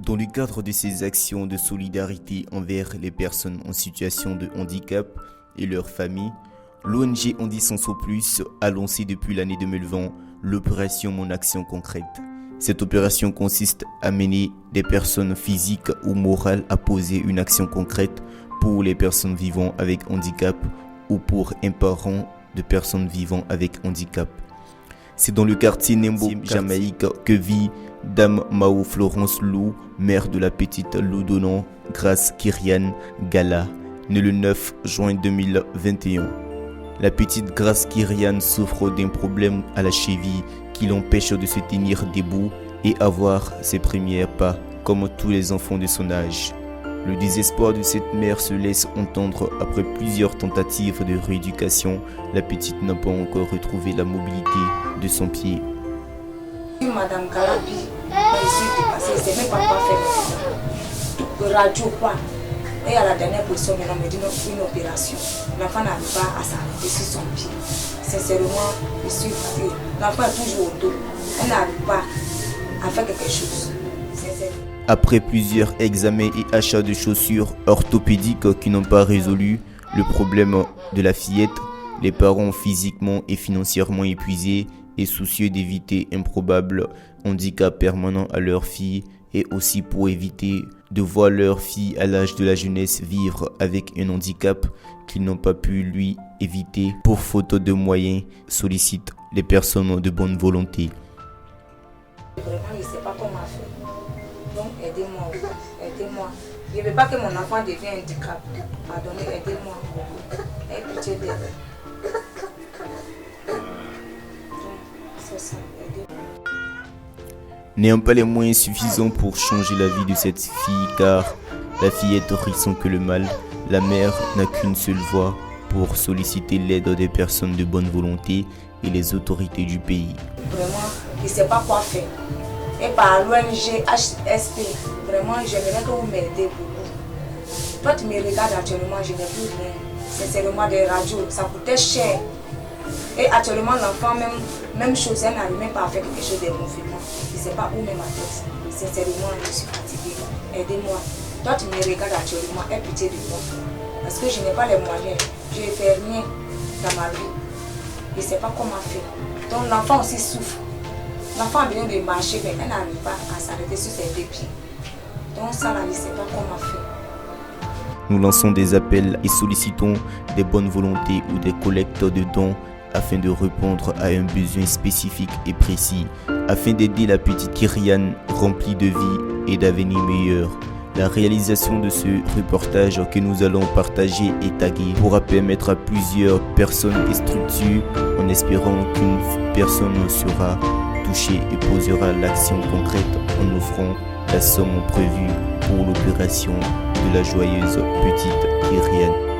Dans le cadre de ces actions de solidarité envers les personnes en situation de handicap et leurs familles, l'ONG Handi Sans Plus a lancé depuis l'année 2020 l'opération Mon Action Concrète. Cette opération consiste à mener des personnes physiques ou morales à poser une action concrète pour les personnes vivant avec handicap ou pour un parent de personnes vivant avec handicap. C'est dans le quartier Nembo, Jamaïque, que vit Dame Mao Florence Lou, mère de la petite Lou Donan Grace Kyrian Gala, née le 9 juin 2021. La petite Grace Kyrian souffre d'un problème à la cheville qui l'empêche de se tenir debout et avoir ses premiers pas, comme tous les enfants de son âge. Le désespoir de cette mère se laisse entendre après plusieurs tentatives de rééducation. La petite n'a pas encore retrouvé la mobilité de son pied. Madame Galabi, ici, c'est même pas fait. Radio quoi. Et à la dernière position, maintenant, me dit une opération. L'enfant n'arrive pas à s'arrêter sur son pied. Sincèrement, je suis fatiguée. L'enfant est toujours au dos. Elle n'arrive pas à faire quelque chose. Sincèrement. Après plusieurs examens et achats de chaussures orthopédiques qui n'ont pas résolu le problème de la fillette, les parents physiquement et financièrement épuisés et soucieux d'éviter un probable handicap permanent à leur fille et aussi pour éviter de voir leur fille à l'âge de la jeunesse vivre avec un handicap qu'ils n'ont pas pu lui éviter pour faute de moyens, sollicitent les personnes de bonne volonté. Vraiment, je ne sais pas comment faire. Donc, aidez-moi. Aidez-moi. Je ne veux pas que mon enfant devienne handicap. Pardonnez, aidez-moi. Ayez pitié d'elle. C'est ça, aidez-moi. N'ayant pas les moyens suffisants pour changer la vie de cette fille, car la fillette ressent que le mal, la mère n'a qu'une seule voie pour solliciter l'aide des personnes de bonne volonté et les autorités du pays. Vraiment, je ne sais pas quoi faire. Et par l'ONG HSP, vraiment, j'aimerais que vous m'aidez beaucoup. Toi, tu me regardes actuellement, je n'ai plus rien. Sincèrement, des radios, ça coûtait cher. Et actuellement, l'enfant, même chose, elle n'arrive même pas à faire quelque chose de mouvement. Je ne sais pas où met ma tête. Sincèrement, je suis fatiguée. Aidez-moi. Toi, tu me regardes actuellement, aie pitié de moi. Parce que je n'ai pas les moyens. Je ne fais rien dans ma vie. Je ne sais pas comment faire. Donc, l'enfant aussi souffre. L'enfant a besoin de marcher, mais elle n'arrive pas à s'arrêter sur ses deux pieds. Donc, ça, là, je ne sais pas comment faire. Nous lançons des appels et sollicitons des bonnes volontés ou des collecteurs de dons afin de répondre à un besoin spécifique et précis, afin d'aider la petite Kyrian remplie de vie et d'avenir meilleur. La réalisation de ce reportage que nous allons partager et taguer pourra permettre à plusieurs personnes et structures, en espérant qu'une personne sera touchée et posera l'action concrète en offrant la somme prévue pour l'opération de la joyeuse petite Kyrian.